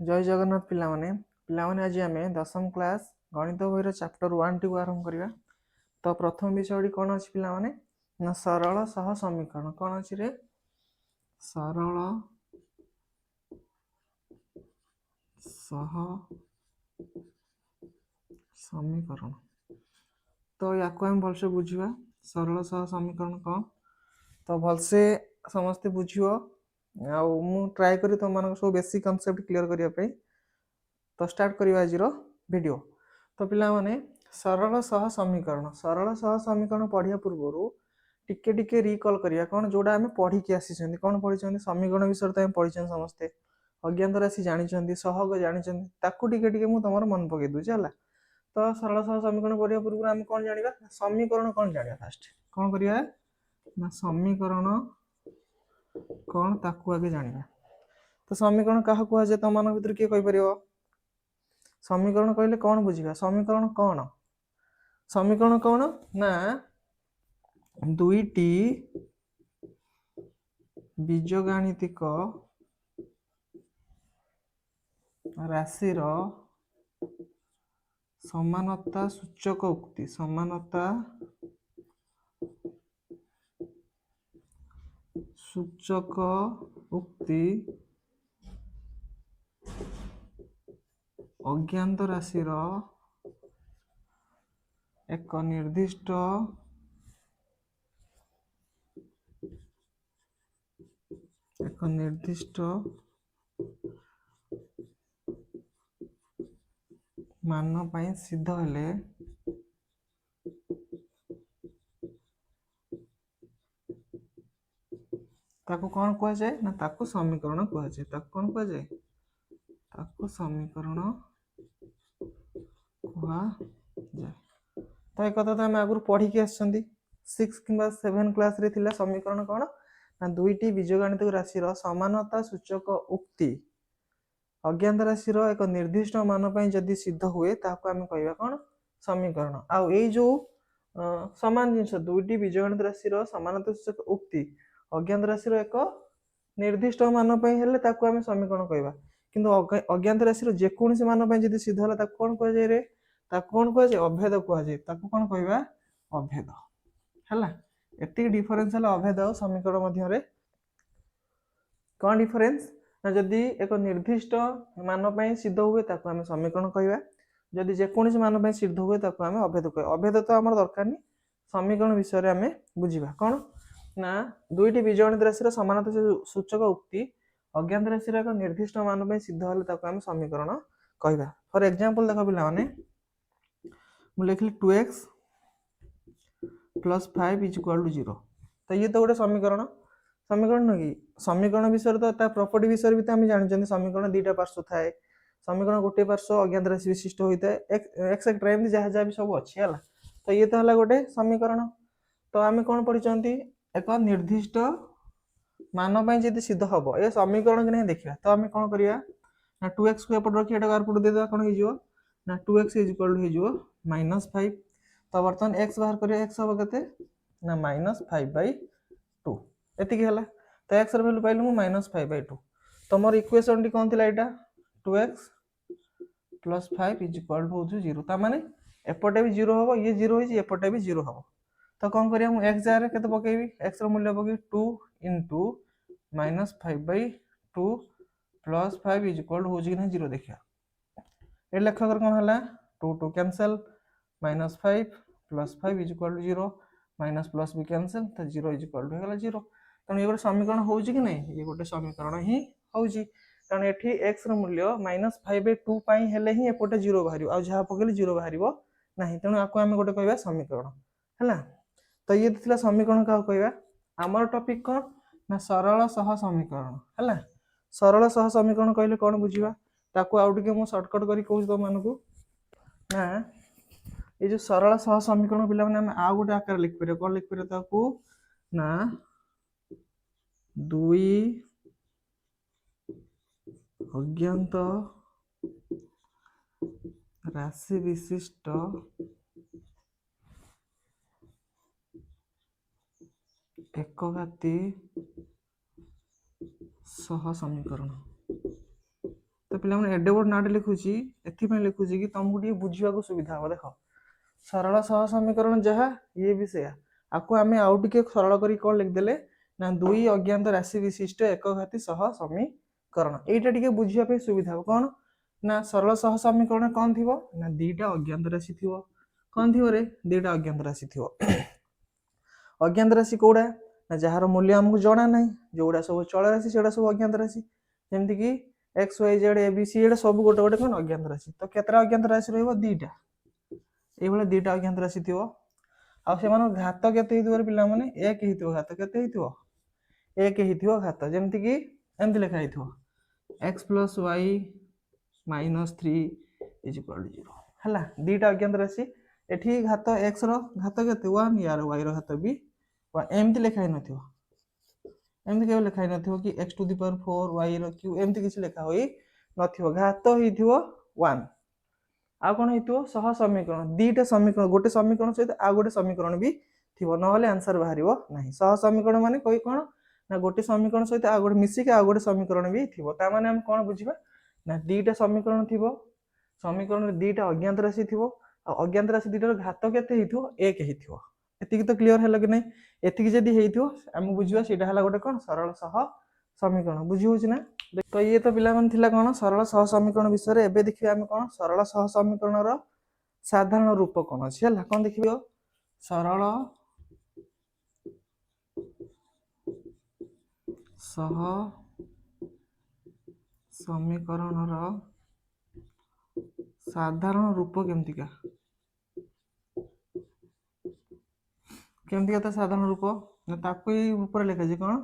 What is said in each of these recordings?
जय जगन्नाथ पिलामाने आज आम दशम क्लास गणित बही चैप्टर 1 टी आरंभ करवा। तो प्रथम विषय कौन अच्छी पिलामाने ना सरल सह समीकरण कौन अच्छी रे सरल सह समीकरण। तो या भलसे बुझा सरल सह समीकरण कौन तो भलसे समस्ते बुझ ट्राए करी तुम मान सब बेसिक कॉन्सेप्ट क्लियर करने। तो स्टार्ट करवा आज वीडियो। तो पिला माने सरल सह समीकरण पढ़िया पूर्व टिके टिके रिकल करिया कौन जोड़ा आम पढ़ी की आसी कौन पढ़ी समीकरण विषय तो पढ़ी समस्ते अज्ञात राशि जानी सहग जानी टिके टिके मुझे तुम मन पकई दूसरी है। तो सरल सह समीकरण पढ़िया पूर्व आम कौन जाना समीकरण कौन जाना फास्ट कौन करिया ना समीकरण कौन ताकू आगे जाना। तो समीकरण क्या कहुए तुम मान भर किए कहीपर समीकरण कहले कौन बुझा समीकरण कौन ना दुईटी बीजगाणितिक राशि समानता सूचक उक्ति समानता सूचक उक्ति अज्ञात राशि एक निर्दिष्ट मान पाई सिद्ध हेले ताकू कौन कह जाए ना ताकू समीकरण कह जाए ताकू कौन कह जाए ताकू समीकरण कह जाए। तो एक कथा तो आम आगु पढ़ी की आसछंती 6 किंबा 7 क्लास रे थिला समीकरण कौन ना दुईटी बीजगाणितिक राशि समानता सूचक उक्ति अज्ञात राशि एक निर्दिष्ट मान पाई जदि सिद्ध हुए ताकू आम कहवा कौन समीकरण आउ ए जो सामान जिनस दुईटी बीजगणित राशि समानता सूचक उक्ति अज्ञात राशि एक निर्दिष्ट मान ताकू आम समीकरण कहवा किंतु अज्ञात राशि जेकोसी मान जदि सिद्ध है कौन कह जाए रे कौन कह जाए अभेद कह जाए कौन कहवा अभेद है। एति डिफरेंस है अभेद और समीकरण मध्य कौन डिफरेंस ना जदि एक निर्दिष्ट मान पाई सिद्ध हुए ताकू आम समीकरण कहवा जदि जेकोसी मान पाई सिद्ध हुए ताकू आम अभेद कहवा अभेद तो आम दरकार नहीं समीकरण विषय आम बुझा कौन ना दुईटी बीजगणित राशि समानता सूचक उक्ति अज्ञात राशि एक निर्दिष्ट मान पाई सिद्ध हेले ताकू आम समीकरण कहवा। फॉर एग्जांपल देख पिला माने मु लिखली 2x + 5 = 0। तो ये तो गोटे समीकरण नुह कि समीकरण विषय तो प्रॉपर्टी विषय भी आम जानते समीकरण दुईटा पार्श्व थाए समीकरण गोटे पार्श्व अज्ञात राशि विशिष्ट होता है एक्सेट्रा एमती जहाँ जहाँ भी सब अच्छी है। तो ये तो है गोटे समीकरण। तो आम कौन पढ़ी एक निर्दिष्ट मान पाई जब सिद्ध हम ये समीकरण कि नहीं देखा तो आम कौन करिया ना 2x को एपट रखी एपट देदेवा कौन हो ना 2x = -5। तो बर्तमान x बाहर करिया x हम के ना -5/2 एति है। तो x वैल्यू पाइल मु -5/2 तो मोर इक्वेशन टी कौन थिला एटा 2x + 5 = 0 ता माने एपटे भी 0 हम ये 0 होई एपटे भी 0 हम। तो कौन करिया मु x जार केते पकेबी x रो मूल्य पकेबी 2 * -5/2 + 5 = 0 देखिया ए लेखकर कौन है 2 2 कैंसल -5 + 5 = 0 माइनस प्लस भी कैंसल तो 0 = 0 तेणु ये गोटे समीकरण हो कि नहीं ये गोटे समीकरण ही हो कारण ये एक्स मूल्य -5/2 हेले ही एपटे 0 बाहर आ जहाँ पकड़े 0 बाहर ना तेणु आपको आम गोटे कह समीकरण है। तो ये थी समीकरण क्या कहवा आमर टॉपिक कौन ना सरल सह समीकरण है। सरल सह समीकरण कहले कौन बुझा ताकू आउ टे मुझे सर्टकट कर कहूँ तुम मानू ना ये जो सरल सह समीकरण पिला माने आउ गोटे आकार लिखिपर कौन लिखिपर ताकू ना दुई अज्ञात राशि विशिष्ट एकघाती सह समीकरण। तो पे एडे बड़ नाटे लिखुची एथि लिखुची कि तुमको टी बुझा सुविधा हम देख सरल सह समीकरण जहाँ ये भी से आपको आम आउ टे सरल कर कौन लिखिदे ना दुई अज्ञात राशि विशिष्ट एकघाती सह समीकरण यहीटा टे बुझापी सुविधा हम कौन ना सरल सह समीकरण कौन थी ना दीटा अज्ञात राशि थी कौन थी रे दीटा अज्ञात राशि थी अज्ञात राशि कौड़ा ना जार मूल्य आमको जना ना जोड़ा सब चल राशि से सब अज्ञात राशि जमती कि x y z a b c एटा सब गोटे गोटे कौन अज्ञात राशि तो केतरा अज्ञात राशि रही दीटा ये दीटा अज्ञात राशि थी घात केते पे एक ही घात केते एक ही घात जमती कि एमती लिखाई x plus y minus 3 is equal to 0 है दीटा अज्ञात राशि एठी घात एक्स घात केते 1 यार वाई घात भी एमती लिखाई एमती केवल लिखाई न कि x to the power 4 y q एमती किसी लिखा हुई न घात हो 1 आ कौन हो सह समीकरण दीटा समीकरण गोटे समीकरण सहित आ गोटे समीकरण भी थी ना आंसर बाहर ना सह समीकरण माने कोई कौन ना गोटे समीकरण सहित आ गोटे मिसिक आ गोटे समीकरण भी थी ताने हम कौन बुझा ना दीटा समीकरण थी समीकरण दीटा अज्ञात राशि थी अज्ञात राशि दीटार घात केते एक ही एतिकी तो क्लीयर है कि नहीं एतिकी जदि आम बुझा सीटा गोटे कौन सरल सह समीकरण बुझी हो ना तो ये तो पिला मन थिला कौन सरल सह समीकरण विषय एबे देखिए आम कौन सरल सह समीकरण साधारण रूप कौन अच्छी है कौन देखिए सरल सह समीकरण साधारण रूप केमतिका साधारण रूप ना ताको रूप लिखा जाए कौन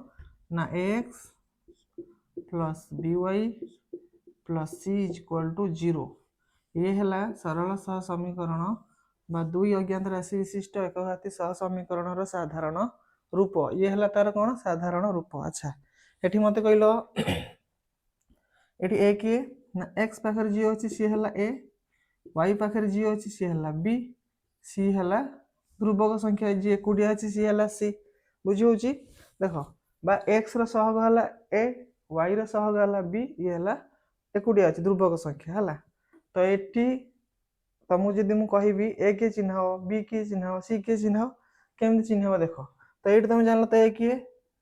ना x plus b y plus c is equal to 0 ये है सरल सह समीकरण बा दुई अज्ञात राशि विशिष्ट एकघाती सह समीकरण साधारण रूप ये है तार कौन साधारण रूप अच्छा ये मत कहल ये ए किए ना एक्स पाखे जी अच्छी सी है ए वाई पाखे जी अच्छी सी है बी सी है ध्रुवक संख्या जी एकुटिया अच्छी सी है सी बुझी हो देख बा एक्स रहग है ए वाई रहग है बी ये है एकुटिया अच्छी ध्रुवक संख्या है तो ये तुमको जब मुझे कहबी ए किए चिन्ह बी किए चिन्ह सी किए चिन्ह केमती चिन्ह देख तो ये तुम जान तो ए किए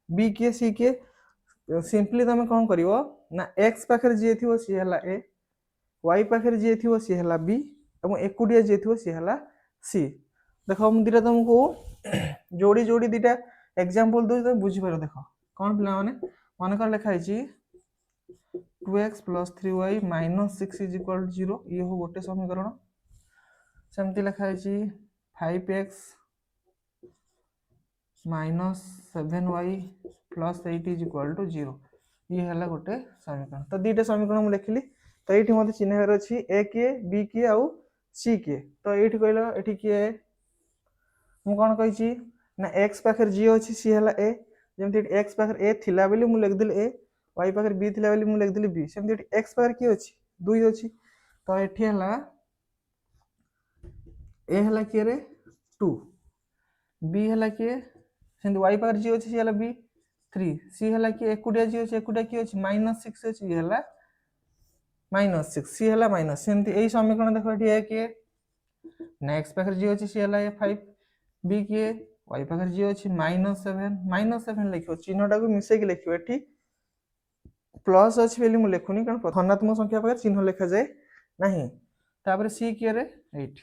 बी किए सी किए सिंपली तुम कौन कर ना एक्स पाखे जी थी सी है ए वाई पाखे जी थी सी है बी और एकुटिया जी थी सी है सी देख मुझे दीटा तुमको जोड़ी जोड़ी दीटा एग्जांपल दूसरी तुम बुझीपार देख कौन पिला मन कर लिखाई 2x plus 3y minus 6 is equal 0 ये हो गोटे समीकरण सेमती लिखाई 5x minus 7y plus 8 is equal to 0 ये है गोटे समीकरण तो दीटा समीकरण मुझे लिखिली तो ये मत चिन्हर अच्छी ए किए बी किए आउ सी किए तो ये कहल ये किए मुझे कौन कही ना एक्स पाखे जी अच्छी सी है ए जमी एक्स पाखे ए थिला बोली मुझे लिखिदेली ए वाई पाखे बी थिला बोली मुझे लिखिदेली बी सेमती एक्स पाखे किए अच्छी दुई अच्छी तो ये ए है किए रे 2 बी है किए सेमती वाई पाखे जी अच्छी सी है बी 3 सी है कि एकुटिया जी अच्छी एकुटिया किए अच्छी माइनस 6 अच्छी ये है माइनस 6 सी है माइनस सेमती यही समीकरण देख ये किए ना एक्स पाखे जी अच्छी सी है 5 बी किए वाई पाखे जी अच्छी -7 लिख चिन्हटा को मिसेक लिख ये प्लस अच्छी बोली मुझे लिखुनी कारण धनात्मक संख्या पाखे चिन्ह लिखा जाए ना सी किए रे 8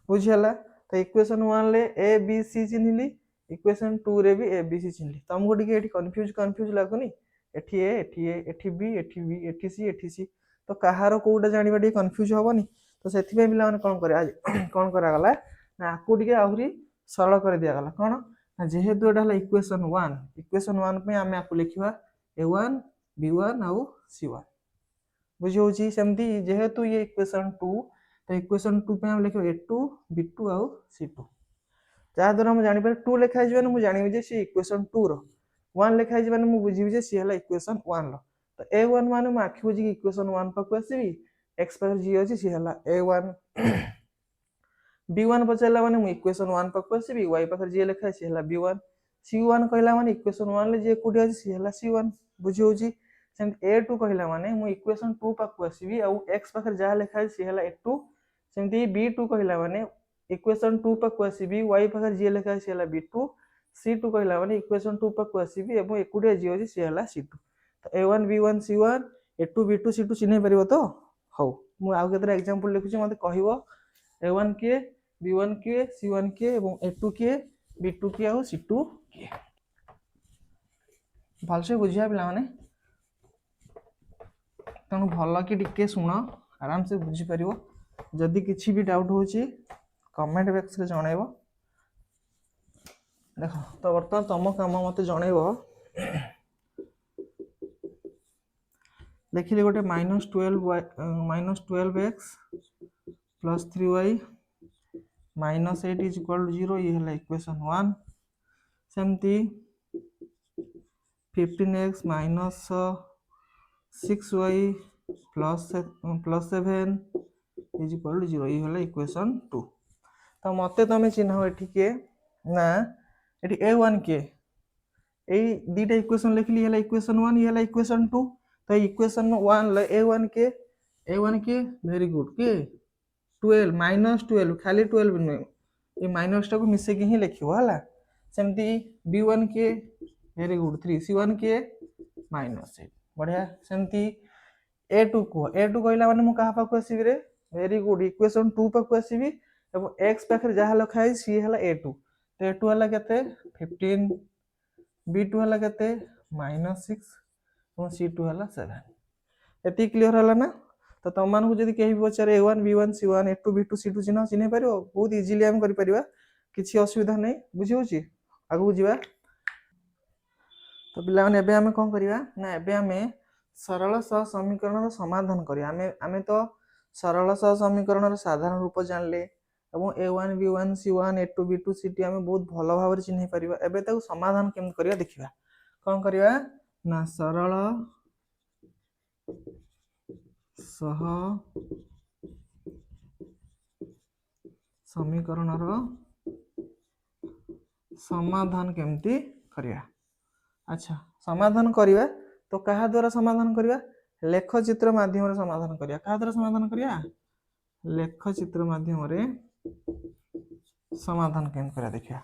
बुझीगला तो इक्वेशन 1 ले ए बी सी चिन्हली इक्वेशन 2 रे भी ए बी सी चिन्हली तुमको टिके कन्फ्यूज लगुनी एठी ए एठी ए एठी बी एठी बी एठी सी तो कहार कोटा जानिबा टिके कन्फ्यूज होबनी तो सेथि पे पिला माने कोन करे कोन करा गला ना आकु टिके आहुरी सरल कर दिया गला कोन ना जेहेतु एटा हला इक्वेशन 1 पे आमे आकु लिखिबा a1 b1 आउ c1 बुझी होची सेमती जेहेतु ये इक्वेशन 2 तो इक्वेशन 2 पे हम लिखो a2 b2 आउ c2 जहाँ द्वारा हम जानी 2 लिखा है मुझे जानी जे सी इक्वेशन 2 रो 1 लिखा है मुझे बुझी जे सी है इक्वेशन 1 रो तो a1 माने मैं आखि बुझी इक्वेशन 1 पाक आसीबी x पाखे जी अछि सी है a1 b1 पचारला माने मैं इक्वेशन 1 पाक आसीबी y पाखे जी लिखा है सी है b1 c1 कहला माने इक्वेशन 1 ले जे कोडी अछि सी है c1 बुझी होची सेमती a2 कहला माने मु इक्वेशन 2 पाखु आसीबी आ x पाखर जहा लिखा है सी हला a2 सेमती b2 कहला माने इक्वेशन 2 पाखु आसीबी y पाखर जे लिखा है सी हला b2 c2 कहला माने इक्वेशन 2 पाखु आसीबी एवं एकुडिया जे होची सी हला c2 तो a1 b1 c1 a2 b2 c2 चिन्ह परिबो तो हौ मु आउ केतरा एग्जांपल लिखुची मते कहिवो a1 के b1 के c1 के एवं a2 के b2 के आ c2 के भलसे बुझिया पिला माने तेणु भल कि टिके शुण आराम से बुझी परिवो जदि किछि भी डाउट होची कमेंट बॉक्स रे जणाइबो देखो तो वर्तमान तुम काम मते जणाइबो देखिले गोटे -12x plus 3y -8 is equal to 0 ये हला इक्वेशन 1 सेमती 15x minus 6y plus 7 is equal to 0 ये हला इक्वेशन 2 तो मते तमे चिन्ह एठी के ना एठी a1 के ए दीटा इक्वेशन लिखली हला इक्वेशन 1 ये हला इक्वेशन 2 तो इक्वेशन 1 ले a1 के वेरी गुड के 12 -12 खाली 12 नै ए माइनस टा को मिसे के ही लिखिबो हला सेमती b1 के वेरी गुड 3 c1 के -8 बढ़िया सेमती a2 कहला माने मु कहा पाखु आसीबी रे वेरी गुड इक्वेशन 2 पाखु आसीबी एवं x पाखर जहा लिखा है सी हला a2 तो a2 हला केते 15 b2 हला केते -6 और c2 हला 7 एती क्लियर हला ना तो तुम मान को जदी केही पचारे a1 b1 c1 a2 b2 c2 चिन्ह परिबो बहुत इजीली हम करि परिबा किछि असुविधा नै बुझी होची आगु बुझिबा तो पिला माने एबे हमें कोन करिवा ना एबे हमें सरल सह समीकरण समाधान करिया हमें तो सरल सह समीकरण साधारण रूप जानले एवं a1 b1 c1 a2 b2 c2 हमें बहुत भलो भाव रे चिन्ह परिबा एबे ताको समाधान केम करिया देखिबा कोन करिवा ना सरल सह समीकरण समाधान केमती करिया अच्छा समाधान करिया तो कहा द्वारा समाधान करिया लेख चित्र माध्यम रे समाधान करिया कहा द्वारा समाधान करिया लेख चित्र माध्यम रे समाधान केम करिया देखिया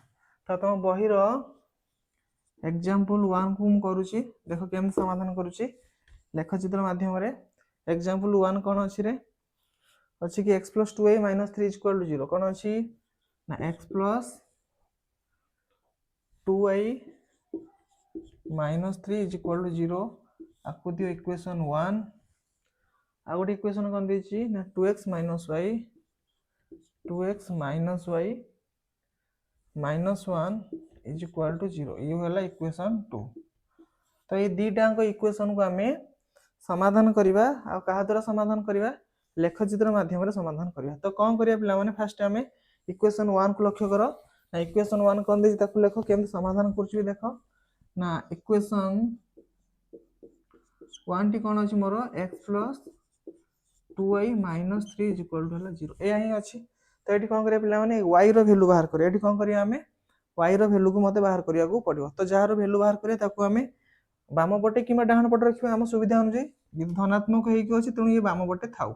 तो तुम बही रो एग्जांपल 1 को हम करूची देखो केम समाधान करूची लेख चित्र माध्यम रे एग्जांपल 1 कोन अछि रे अछि कि x + 2y - 3 = 0 कोन अछि ना x + 2y -3 = 0 आकु दियो इक्वेशन 1 आ गोटे इक्वेशन कोन देछि ना 2x - y -1 = 0 ये होला इक्वेशन 2 तो ये दीटा को इक्वेशन को हमें समाधान करिवा आ कहा द्वारा समाधान करिवा लेख चित्र माध्यम रे समाधान करिवा तो कोन करिया पिला माने फर्स्ट हमें इक्वेशन 1 को लक्ष्य करो ना इक्वेशन 1 कोन देछि ताकू लेखो केम समाधान करछि देखो ना इक्वेशन 1 टी कोन अछि मोर x + 2y - 3 = 0 ए ही अछि तो एठी कोन करिया पिला माने y रो वैल्यू बाहर करिया एठी कोन करिया हमें y रो वैल्यू को मते बाहर करिया को पड़िबो तो जहार वैल्यू बाहर करिया ताकू हमें बाम पटे किमा डाहन पटे रखिबा हम सुविधा अनुसार धनात्मक हेइ कि अछि तनु ये बाम पटे थाउ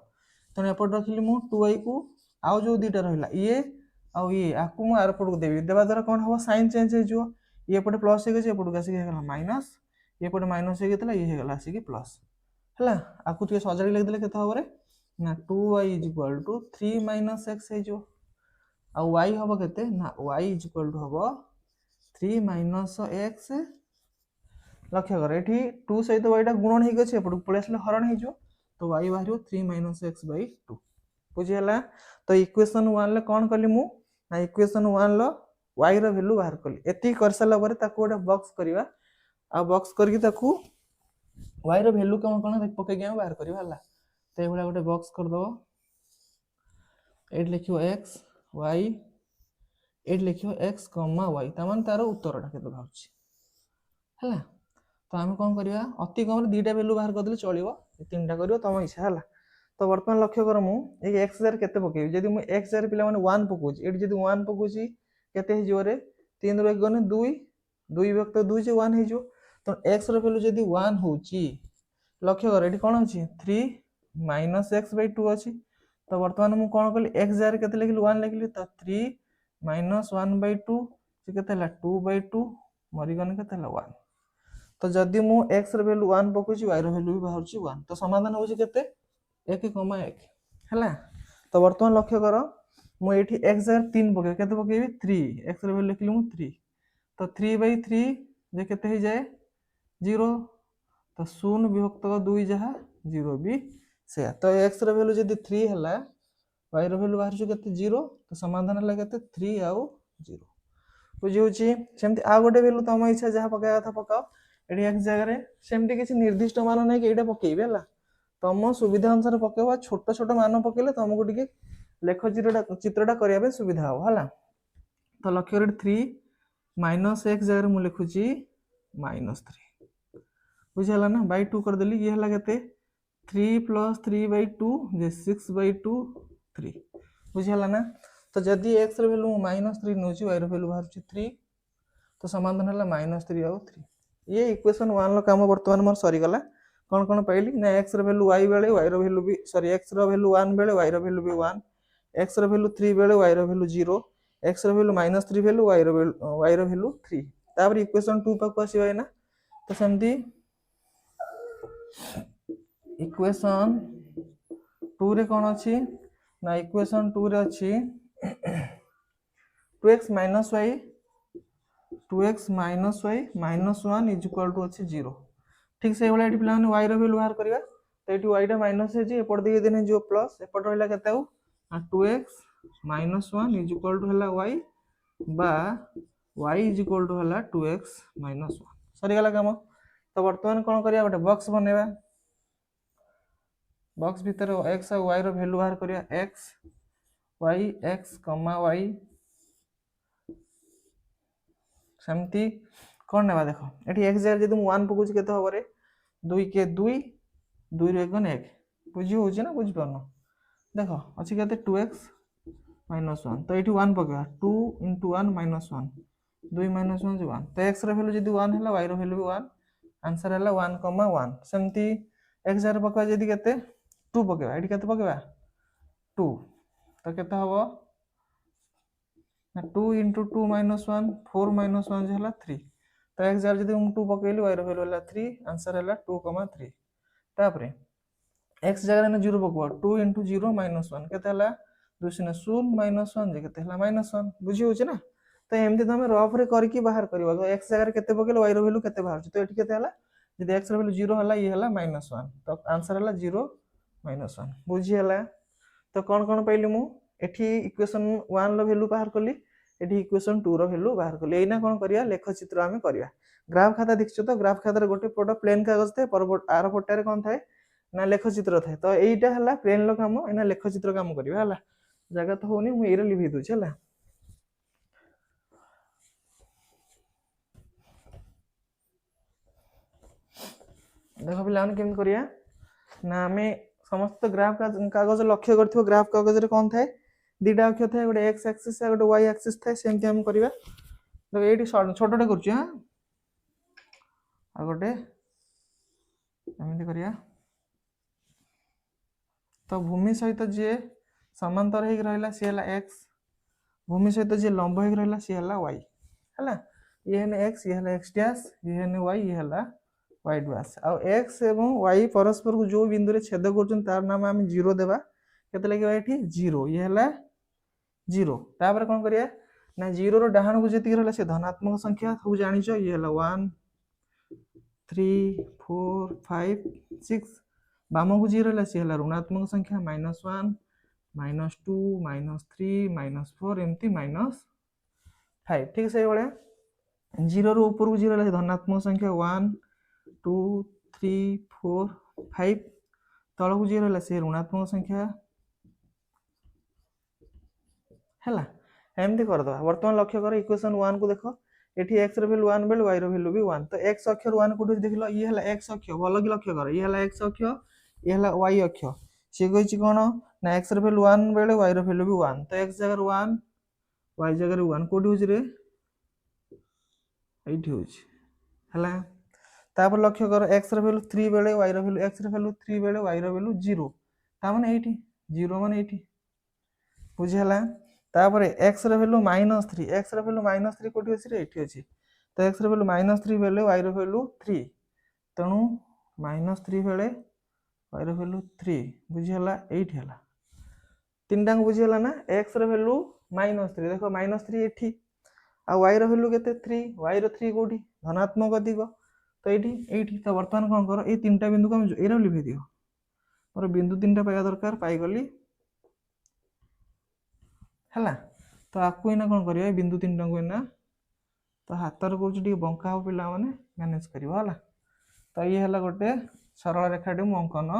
तनु एपट रखिली मु 2y को आउ जो दीटा रहला ये आउ ये आकु मु आर पट को देबी देबा द्वारा कोन हो साइन चेंज हे जो ये पटे प्लस हे गछि एपट को आसी गेला माइनस ये पटे माइनस हे गेतला ये हे गेला आसी कि प्लस हला आकु ते सजाडी लिख देले केता होबरे ना 2y = 3 - x हे जो आ y होबो केते ना y = होबो 3 - x लक्ष्य कर एठी 2 सहित y टा गुणन हे गछि एपट पळे आसले हरण हे जो तो y बाहिरो 3 - x / 2 बुझी हला तो इक्वेशन 1 ले कोन करली मु ना इक्वेशन 1 लो y रो वैल्यू बाहर करली एती कर सला परे ताको ओडा बॉक्स करबा आ बॉक्स करके ताको y रो वैल्यू कोन कोन पके गया बाहर करबा हला तो एबला गोटे बॉक्स कर दबो एट लिखियो x y एट लिखियो x, y तमान तार उत्तरटा केते भाउची हला तो हम कोन करिया अति कम दीटा वैल्यू बाहर कर देले चलिबो तीनटा करियो तम इच्छा हला तो वर्तमान लक्ष्य कर मु ए x जार केते पकेबी जदी मु x जार पिला माने 1 पकोची एट जदी 1 पकोची केते हे जो रे 3 रो 1 गने 2 2 व्यक्त 2 जे 1 हे जो तो x रो वैल्यू जदी 1 होची लक्ष्य कर ये कौन अच्छी 3 माइनस एक्स बै 2 अच्छी तो बर्तमान मुझे कौन कली एक्स जगह के लिखिली 1 लिखिली तो 3 माइनस 1 बै 2 से के 2 बै 2 मरीगन के 1 तो जदि मु एक्स वैल्यू 1 पकाउछि y वैल्यू भी बाहर 1 तो समाधान होछि केते 1,1 हैला तो वर्तमान लक्ष्य कर मु एठी x जगह 3 पके केते पकेबी 3 x वैल्यू लिखली मु 3 तो 3 बै 3 जे केते हो जाए 0 तो 0 विभक्त 2 जहा 0 भी से तो x वैल्यू जदि 3 हैला y वैल्यू बाहर केते 0 तो समाधान हैला केते 3 आउ 0 बुझी होछि सेमति आ गोटे वैल्यू तम इच्छा जहा पकाया था पकाओ एडी एक्स जगह सेमति किसी निर्दिष्ट मान नहीं कि एटा पकेबे हला तम सुविधा अनुसार पकेबा छोट छोट मान पकेले तुमको टिके लेख चित्रटा करिया सुविधा हो हला तो लक्ष्य कर 3 माइनस एक्स जगह मु लिखुची माइनस 3 बुझला ना बाय 2 कर देली ये हला केते 3 प्लस 3 बाय 2 जे 6 बाय 2 3 बुझला ना तो जदि x ର वैल्यू माइनस 3 नोची y ର वैल्यू बाहर 3 तो समाधान हला माइनस 3 आउ 3 ये इक्वेशन 1 लो काम वर्तमान मोर सरी गला कौन कौन पाइली ना x ର वैल्यू y बेले y ର वैल्यू भी सॉरी x ର वैल्यू 1 बेले y ର वैल्यू भी 1 x ର वैल्यू 3 बेले y ର वैल्यू 0 x ର वैल्यू माइनस 3 बेले y ର वैल्यू 3 तापर इक्वेशन 2 पाक आसीबा ना तो सेमती इक्वेशन 2 रे कौन अछि ना इक्वेशन 2 रे अछि 2x minus y 2x minus y minus 1 is equal to अच्छे 0 ठीक से वाला पिला माने y रो वैल्यू बाहर करिया तो एटी y टा माइनस है जी एपट दिके देने जो प्लस एपट रहला केते आउ 2x minus 1 is equal to हला y बा y is equal to हला 2x minus 1 सरी गला काम तो वर्तमान कोन करिया गोटे बॉक्स बनेबा बॉक्स भीतर x और y रो वैल्यू बाहर करिया x y x, y सेमती कौन नेबा देखो एठी x जगह जदि 1 पकुछ केते हबरे 2 के 2 2 रे 1 1 बुझी होछि ना बुझी परनो देखो अछि केते 2x minus 1 तो एठी 1 पकवा 2 into 1 minus 1 2 minus 1 1 तो x रो वैल्यू जदि 1 हला y रो वैल्यू भी 1 आंसर हला 1, 1 सेमती x जगह पकवा जदि केते 2 पकवा एठी केते पकवा 2 तो केते हबो 2 into 2 minus 1 4 minus 1 जो हला 3 तो x जगह जदि 2 पकेली y रो वैल्यू हला 3 आंसर हला 2, 3 तापरे x जगह ने 0 पकवा 2 into 0 minus 1 केते हला 2 0 minus 1 जे केते हला minus 1 बुझी होछि ना तो एमती तमे रफ रे करकी बाहर करबा तो x जगह केते पकेले y रो वैल्यू केते बाहर तो एठी केते हला जदि x रो वैल्यू 0 हला ये हला -1 तो आंसर हला 0 -1 बुझी हला तो कौन कौन पाइली मु एठी इक्वेशन 1 लो वैल्यू बाहर करली एठी इक्वेशन 2 रो वैल्यू बाहर करली एना कोन करिया लेख चित्र आमे करिया ग्राफ खाता देखछो तो ग्राफ खाता रे गोटे पट प्लेन कागज थे पर आर पट्टा रे कोन थाए ना लेख चित्र थाए तो एईटा हला प्लेन लो काम एना लेख चित्र काम करिवा हला जगह तो होनी मु एरे लिखि दउ छला देखो पिलान केम करिया ना हमें समस्त ग्राफ कागज लक्ष्य करथिबो ग्राफ कागज रे कोन थाए दीटा अक्ष थाए गोटे x एक्सिस आ गोटे y एक्सिस थाए सेमति हम करिवा देखो एठी छोटटे करछि हां आ गोटे एमति करिया तो भूमि सहित जे समांतर हेक रहला से हला x भूमि सहित जे लंब हेक रहला से हला y हला ये ने x ये हला x डैश ये ने y ये हला y डैश आ x एवं y परस्पर को जो बिंदु रे छेद करछन तार नाम हम 0 देबा केते लागेबा एठी 0 ये हला 0 तापर कोन करिया ना 0 रो डाहाण को जेति रहला से धनात्मक संख्या सब जानिचो ये हला 1 3 4 5 6 बाम को 0 रहला से हला ऋणात्मक संख्या -1 -2 -3 -4 एमती -5 ठीक से बळे 0 रो ऊपर को 0 रहला धनात्मक संख्या 1 2 3 4 5 तळ को 0 रहला से ऋणात्मक संख्या हैला एमती कर दवा वर्तमान लक्ष्य कर इक्वेशन 1 को देखो एठी x रो वैल्यू 1 बेल y रो वैल्यू भी 1 तो x अक्षर 1 कोठी देखलो ये हला x अक्ष भलो कि लक्ष्य कर ये हला x अक्ष ये हला y अक्ष से कहिछि कोन ना x रो वैल्यू 1 बेले y रो वैल्यू भी 1 तो x जगह 1 y जगह 1 कोठी होछि रे एठी होछि हला तापर लक्ष्य कर x ର वैल्यू 3 बेले y ର वैल्यू x ର वैल्यू 3 बेले y ର वैल्यू 0 ता माने एठी 0 माने एठी बुझी हला तापर x ର वैल्यू -3 x ର वैल्यू -3 कोठी अछि रे एठी अछि तो x ର वैल्यू -3 बेले y ର वैल्यू 3 तणु -3 बेले y ର वैल्यू 3 बुझी हला एठी हला तीनटा को बुझी हला ना x ର वैल्यू -3 देखो -3 एठी आ y ର वैल्यू केते 3 y ର 3 कोठी धनात्मक दिग तो एठी तो वर्तमान कोन करो ए तीनटा बिंदु को हम एरा लिखि दियो और बिंदु तीनटा पाया दरकार पाई गली हला तो आकु इना कोन करियो ए बिंदु तीनटा को इना तो हातर को डी बंका हो पिला माने मैनेज करियो हला तो ये हला गोटे सरल रेखाटी मु अंकन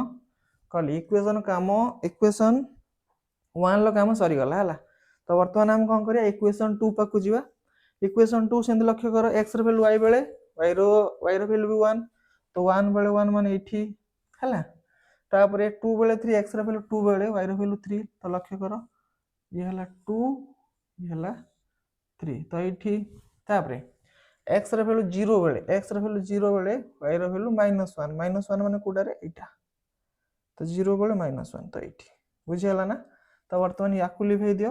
कली इक्वेशन काम इक्वेशन 1 लो काम सरी गला हला तो वर्तमान हम कोन करिया इक्वेशन 2 पाकु जीवा इक्वेशन 2 सेंद लक्ष्य करो x रो वैल्यू y बेले y रो वैल्यू भी 1 तो 1 बेले 1 माने एठी हला तापरे 2 बेले 3 x रो वैल्यू 2 बेले y रो वैल्यू 3 तो लक्ष्य करो ये हला 2 ये हला 3 तो एठी तापरे x रो वैल्यू 0 बेले x रो वैल्यू 0 बेले y रो वैल्यू -1 माने कोडा रे एटा तो 0 बेले -1 तो एठी बुझी हला ना तो वर्तमान याकु लिखै दियो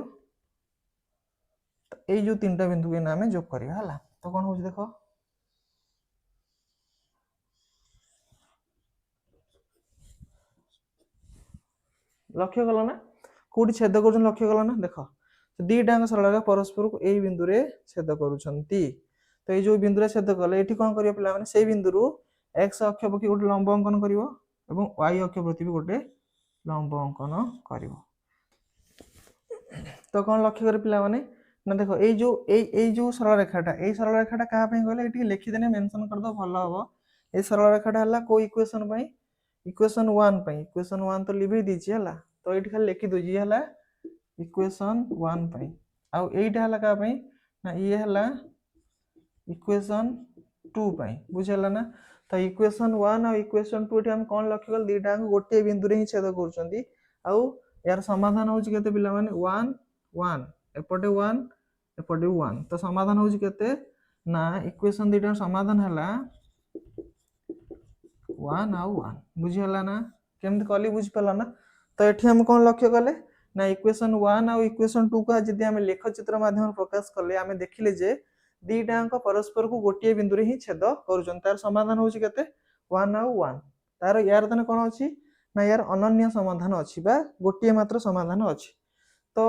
ए जो तीनटा बिंदु के नाम जोग करिया हला तो कोन हो देखो लक्ष्य कलो ना कोठी छेद करूछन लक्ष्य कलो ना देखो दीटांग सरल रेखा परस्पर को ए बिंदु रे छेद करूछंती तो ए जो बिंदु रे छेद कले एठी कोन करियो पिला माने से बिंदु रु x अक्ष प्रति गोटे लंब अंकन करिवो एवं y अक्ष प्रति भी गोटे लंब अंकन करिवो तो कोन लक्ष्य कर पिला माने ना देखो ए जो सरल रेखाटा कहा पे गले एठी लिखि देने मेंशन कर दो भलो हबो ए सरल रेखाटा हला को इक्वेशन पई इक्वेशन 1 पई इक्वेशन 1 तो लिखि दीची हला तो एठी खाली लिखि दोजी हला इक्वेशन 1 पई आ एटा हला का पई ना ये हला इक्वेशन 2 पई बुझला ना तो इक्वेशन 1 और इक्वेशन 2 एठी हम कोन लक्ष्य कर दीटा गोटे बिंदु रे ही छेद करचंदी आ यार समाधान होची केते पिला माने 1 1 एपटे 1 एपटे 1 तो समाधान होची केते ना इक्वेशन दीटा समाधान हला 1 आ 1 बुझी हला ना केमते कली बुझ पला ना तो एठी हम कोन लक्ष्य कले ना इक्वेशन 1 आ इक्वेशन 2 का जदी हम लेख चित्र माध्यम प्रकाश कले हम देखिले जे दीटा अंक परस्पर को गोटे बिंदु रे ही छेद करूछन तार समाधान होची केते 1 आ 1 तार यार तने कोन अछि ना यार अनन्य समाधान अछि बा गोटे मात्र समाधान अछि तो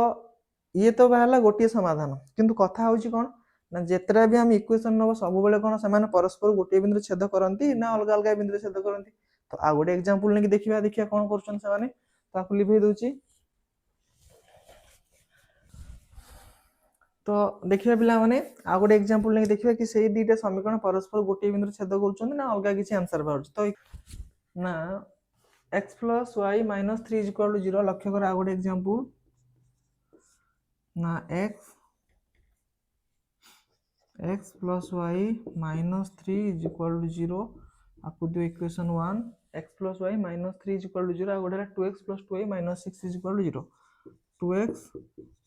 ये तो बाहला गोटे समाधान किंतु कथा होची कोन ना जेतरा भी हम इक्वेशन नबो सब बेले कोन समान परस्पर गोटे बिंदु छेद करंती ना अलग अलग बिंदु छेद करंती तो आ गोटे एग्जांपल नेकी देखिया कोन करछन से माने ताकु लिखै दोची तो देखिया पिला माने आ गोटे एग्जांपल नेकी देखिया कि सेही दीटा समीकरण परस्पर गोटे बिंदु छेद करछन ना अलग किछि आंसर बाहर तो ना x plus y minus 3 is equal to 0 लक्ष्य कर आ गोटे एग्जांपल ना x plus y minus 3 is equal to 0 आपको दियो equation 1 x plus y minus 3 is equal to 0 आ गोटे 2x plus 2y minus 6 is equal to 0 2x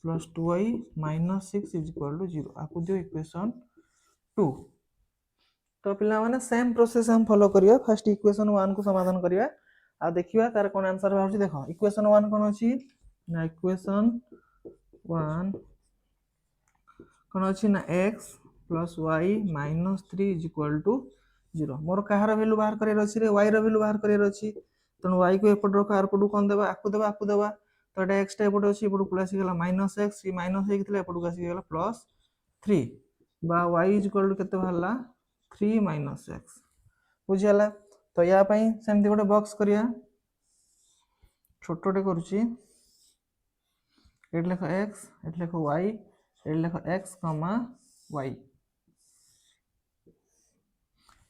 plus 2y minus 6 is equal to 0 आपको दियो equation 2 तो पिला माने same process हम follow करिया फर्स्ट इक्वेशन 1 को समाधान करिया आ देखिबा तार कोन आंसर बाहर देखो इक्वेशन 1 कोन अछि ना इक्वेशन 1 कोन अछि ना x plus y minus 3 is equal to 0 more Kahar value बाहर करे रछि रे y रो वैल्यू बाहर करे रछि तनो y को एपड रखो आर पडू कोन देबा आकु देबा तो एटा x टा एपड अछि एपड प्लस गेला -x इ माइनस हे कितले एपड आसी गेला +3 बा y is equal to केते भाला 3 minus x बुझियाला तो या पई सेमति गोटे बॉक्स करिया छोटोटे करूची एट लेखो x एट लेखो y एट लेखो x, y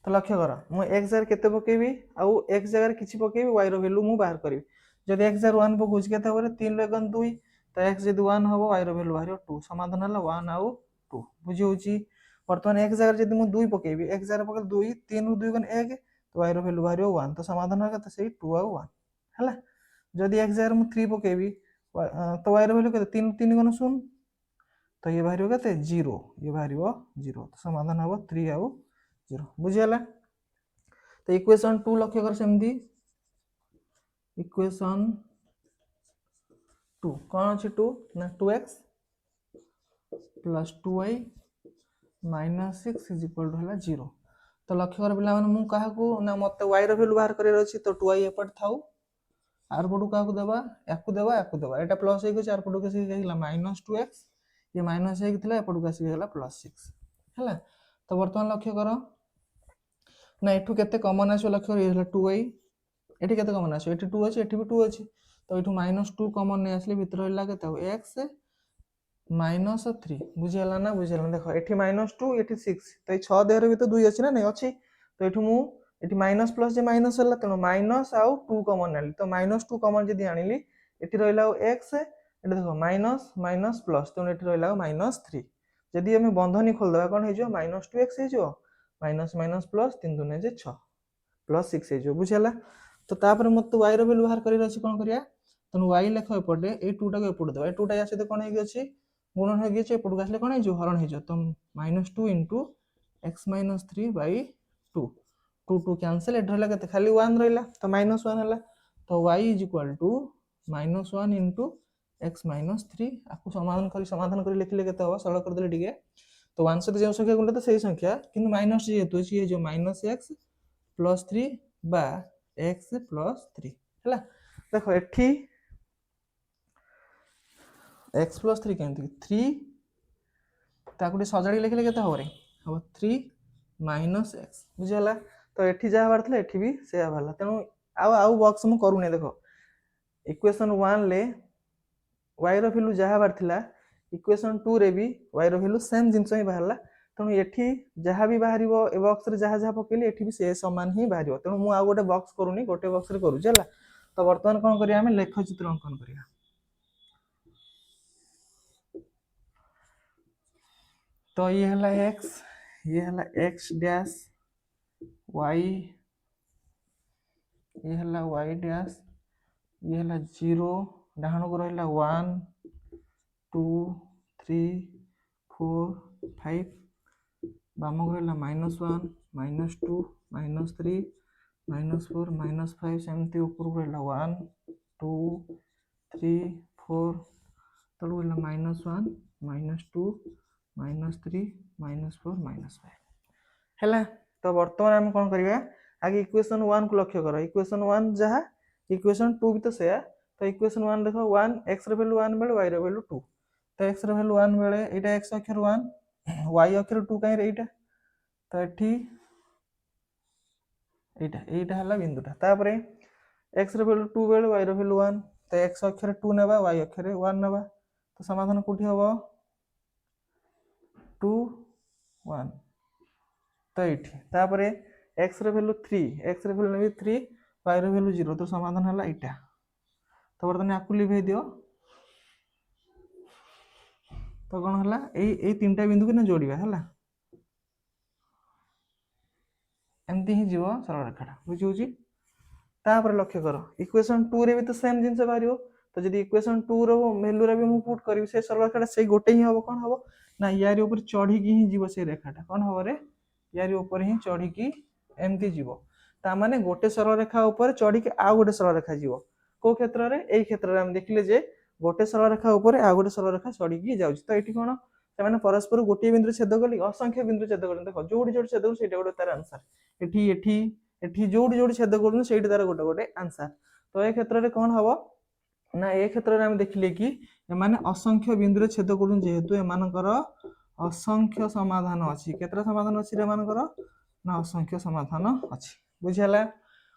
तो लक्ष्य कर मु x जगह केते पकेबी आ x जगह किछि पकेबी y रो वैल्यू मु बाहर करबी जदि x जगह 1 पकोछ केते होरे 3 लगन 2 तो x जदि 1 हबो y रो वैल्यू बाहर 2 समाधान हला 1 आ 2 बुझी होची वर्तमान x जगह जदि मु 2 पकेबी x जगह पके 2 3 रो 2 गन 1 तो y रो वैल्यू बाहर 1 तो समाधान हला केते सेही 2 आ 1 हला जदि x जगह मु 3 पकेबी तो y रो वैल्यू केते 3 3 गन 0 तो ये बाहर केते 0 ये बाहर 0 तो समाधान हबो 3 आ 0 बुझियाला तो इक्वेशन 2 लक्ष्य कर सेमती इक्वेशन 2 कौन अच्छे 2 ना 2x plus 2y minus 6 is equal to है 0। तो लक्ष्य कर पिला माने मु काहा को ना मते y रो वैल्यू बाहर करे अछि तो 2y एपट थाउ आर पटू काहा को देबा याकू देबा एटा प्लस हे को आर पटू के गेला माइनस 2x ये माइनस हे थिला एपटू के गेला प्लस 6 हैला। तो वर्तमान लक्ष्य करो ना एठू केते कॉमन आछो लक्ष्य कर ये 2y एठी केते कॉमन आछो एठी 2 अछि एठी भी 2 अछि तो एठू माइनस 2 कॉमन ने आसले भीतर हला केते x माइनस 3 बुझियला ना बुझियला देखो एठी माइनस 2 एठी 6 तो ए 6 देहर भी तो 2 अछि ना नहीं अछि तो एठू मु एठी माइनस प्लस जे माइनस हला तनो माइनस आउ 2 कॉमन आली तो माइनस 2 कॉमन जदी आनिली एठी रहला x एठी देखो माइनस माइनस प्लस तो एठी रहला माइनस 3 जदी हमें बंधनी खोल दबा कोन हे जो माइनस 2x हे जो माइनस माइनस प्लस 3 दुने जे 6 प्लस 6 हे जो बुझियला। तो तापर मत y रो वैल्यू बाहर करी अछि कोन करिया तनो y लेखो एपटे ए 2 टा को एपटे दबा ए 2 टा या से कोन हे अछि गुणन हो गए एपटू आसले कौन हो हरण हो तो minus 2 into x minus 3 by 2 2 2 cancel एट रहा के खाली 1 रहा तो माइनस 1 है तो y is equal to minus 1 into x minus 3 आपको समाधान कर लिखले के सरल कर देले टिके तो 1 से जो संख्या गुणले तो सही संख्या किंतु माइनस जेहेतु ये जो माइनस x प्लस 3 बा x प्लस 3 है देखो एठी x प्लस 3 केमती 3 ताकुटी सजाड़ी लिखले केते हबरे हम 3 माइनस x बुझला तो एठी जा बार थले एठी भी से आबाला तेनु आउ बॉक्स मु करू ने देखो इक्वेशन 1 ले y रो वैल्यू जा बार थिला इक्वेशन 2 रे भी y रो वैल्यू सेम जिंस ही बाहरला तेनु एठी जहा भी बाहरिबो ए बॉक्स रे जहा जहा पकेली एठी भी से समान ही बाहरिबो तेनु मु आ गोटे बॉक्स करूनी गोटे बॉक्स रे करू जला तो वर्तमान कोन करिया हम लेख चित्र अंकन करिया तो ये हला x डैश y ये हला y डैश ये हला 0 डाहण को रहला 1 2 3 4 5 बाम को रहला -1 -2 -3 -4 -5 सेमती ऊपर को रहला 1 2 3 4 तळु रहला -1 -2 -3 -4 -5 हैला। तो वर्तमान हम कोन करिया आगे इक्वेशन 1 को लक्ष्य करो इक्वेशन 1 जहा इक्वेशन 2 भी तो सेया तो इक्वेशन 1 देखो 1 x रो वैल्यू 1 बेले y रो वैल्यू 2 तो x रो वैल्यू 1 बेले एटा x अक्षर 1 y अक्षर 2 काई रे एटा तो एठी एटा हला बिंदुटा तापरे x रो वैल्यू 2 बेले y रो वैल्यू 1 तो x अक्षर 2 नेबा y अक्षर 1 नेबा तो समाधान कोठी हबो 2 1 तो एठी तापरे x रो वैल्यू 3 x रो वैल्यू नेबी 3 y रो वैल्यू 0 तो समाधान हला एटा तो वर्तमान आकु लिभे दियो तो कोन हला ए तीनटा बिंदु के ना जोड़िबा हला एमती ही जीव सरल रेखाटा बुझिउची तापर लक्ष्य करो इक्वेशन 2 रे भी तो सेम जिंस बारियो तो जदी इक्वेशन 2 रो वैल्यू रे भी मु पुट करबी से सरल रेखाटा से गोटे ही हबो कोन हबो ना यारी ऊपर चढ़ी की ही जीव से रेखाटा कोन हबो रे यारी ऊपर ही चढ़ी की एमती जीव ता माने गोटे सरल रेखा ऊपर चढ़ी के आ गोटे सरल रेखा जीव को क्षेत्र रे एई क्षेत्र रे हम देखिले जे गोटे सरल रेखा ऊपर आ गोटे सरल रेखा चढ़ी की जाउची तो एठी कोन से माने परस्पर गोटे बिंदु छेद करली असंख्य बिंदु छेद करली देखो जोडी जोडी छेद कर सेटा गोटे तार आंसर एठी एठी एठी जोडी जोडी छेद करली सेठी तार गोटे गोटे आंसर तो ए क्षेत्र रे कोन हबो ना ए क्षेत्र रे हम देखिले कि ए माने असंख्य बिंदु रे छेद करली जेहेतु ए मानकर असंख्य समाधान अछि केतरा समाधान अछि रे मानकर ना असंख्य समाधान अछि बुझियला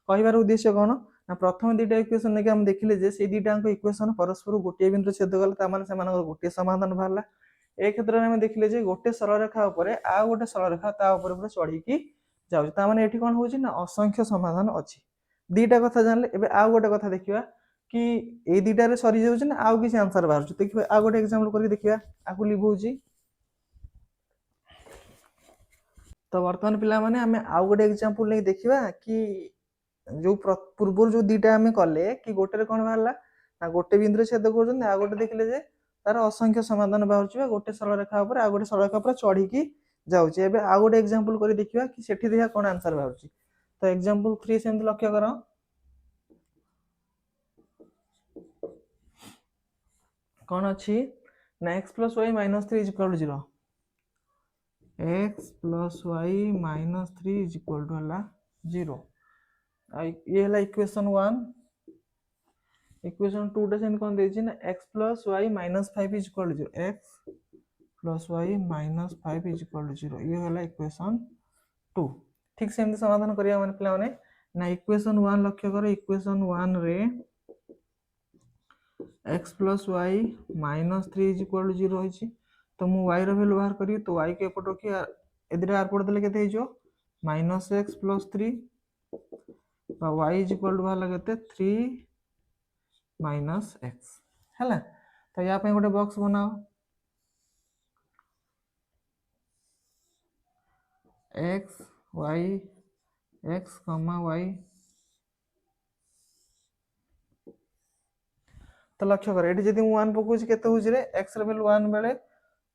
कहिबार उद्देश्य कोन ना प्रथम दुटा इक्वेशन ने हम देखिले जे से दुटा अंक इक्वेशन परस्पर गोटे बिंदु छेद करले ता माने से मानकर गोटे समाधान भारला ए क्षेत्र रे हम देखिले जे गोटे सरल रेखा ऊपर आ गोटे सरल रेखा ता ऊपर पूरा चढ़ी की जाउची ता माने एठी कोन होउची ना असंख्य समाधान अछि दुटा कथा जानले एबे आ गोटे कथा देखिबा कि ए दुटा रे सरी जाउची ना आ किसी आंसर बाहरची देखिबा आ गोटे एग्जांपल करके देखिबा आकु लिभौची तो वर्तमान पिला माने हमें आ गोटे एग्जांपल नै देखिबा कि जो पूर्व जो दुटा हमें कले कि गोटे रे कोन बाहरला ना गोटे बिंदु रे छेद करजन आ गोटे देखिले जे तार असंख्य समाधान बाहरची गोटे सरल रेखा ऊपर आ गोटे सरल रेखा ऊपर चढ़ी की जाउची एबे आ गोटे एग्जांपल करी देखिबा कि सेठी देखा कोन आंसर बाहरची तो एग्जांपल 3 सेमती लक्ष्य कर कौन अच्छी ना x plus y minus 3 is equal to 0 x plus y minus 3 is equal to हला 0 ये हला इक्वेशन 1 इक्वेशन 2 टा सेन कोन देछि ना x plus y minus 5 is equal to 0 x plus y minus 5 is equal to 0 ये हला इक्वेशन 2 ठीक सेमती समाधान करिया माने पिला माने ना इक्वेशन 1 लक्ष्य करो इक्वेशन 1 रे x plus y minus 3 is equal to 0 होइछि तो मु y रो वैल्यू बाहर करी तो y के एपट रखी एदिरे आर पड़ देले केते हिजो माइनस x प्लस 3 बा y इज इक्वल टू बाहर केते 3 माइनस x हैला तो या पे गोटे बॉक्स बनाओ x y x y तो लक्ष्य कर एठी जदी 1 पकोछि केते होछि रे x रे वैल्यू 1 बेले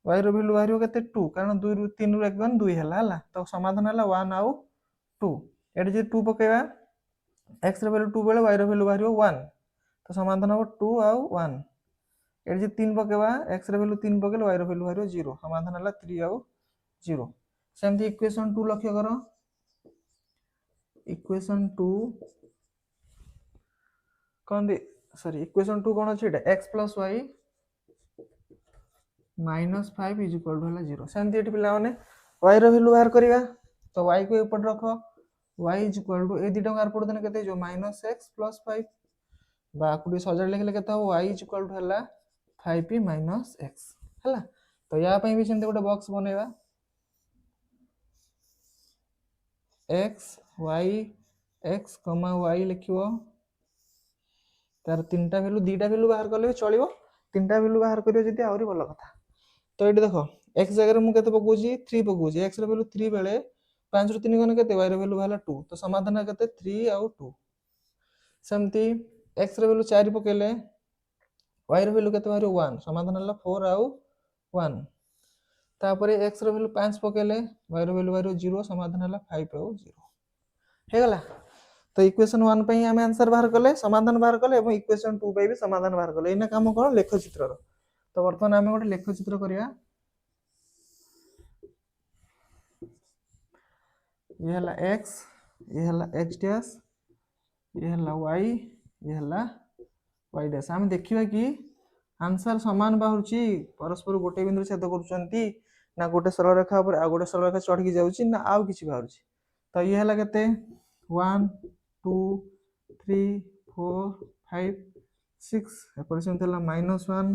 y रो वैल्यू बाहरियो केते 2 कारण 2 रु 3 रु 1 गन 2 हैला हैला तो समाधान हैला 1 आउ 2 एठी जदी 2 पकेबा x रे वैल्यू 2 बेले y रो वैल्यू बाहरियो 1 तो समाधान हो 2 आउ 1 एठी जदी 3 पकेबा x रे वैल्यू 3 पकेले y रो वैल्यू बाहरियो 0 समाधान हैला 3 आउ 0 सेमती इक्वेशन 2 लक्ष्य करो इक्वेशन 2 कोन दे सॉरी इक्वेशन 2 कोन अछि एटा x plus y minus 5 is equal to 0 सेमती एठी पिला माने y रो वैल्यू बाहर करिवा तो y को ऊपर रखो y इज इक्वल टू ए दी टंगा पड़ देने केते जो माइनस x प्लस 5 बा कुडी सजड़ लिखले केते हो y इज इक्वल टू हला 5p माइनस x हला तो या पई भी सेमते गोटे बॉक्स बनेवा x y x y लिखिवो तार तीनटा वैल्यू दीटा वैल्यू बाहर करले चलिबो तीनटा वैल्यू बाहर करियो जदी आउरी भलो कथा तो एठी देखो x जगह रे मु केते पकोजी 3 पकोजी x रे वैल्यू 3 बेले 5 रु 3 गने केते y रे वैल्यू भाला 2 तो समाधान केते 3 आउ 2 सेमती x रे वैल्यू 4 पकेले y रे वैल्यू केते बाहरियो 1 समाधान हला 4 आउ 1 तापरे x रे वैल्यू 5 पकेले y रे वैल्यू बाहरियो 0 समाधान हला 5 आउ 0 हे गला तो इक्वेशन 1 पे हम आंसर बाहर करले समाधान बाहर करले एवं इक्वेशन 2 पे भी समाधान बाहर करले एना काम कोन लेख चित्र रो तो वर्तमान हम गोटे लेख चित्र करिया ये हला x ये हला x डैश ये हला y ये हला y डैश हम देखिबा कि आंसर समान बाहुची परस्पर गोटे बिंदु छेद करूचंती ना गोटे सरल रेखा ऊपर आ गोटे सरल रेखा चढ़ी जाउची ना आउ किछि बाहुची तो ये हला केते 1 2 3 4 5 6 एपर सेम थला -1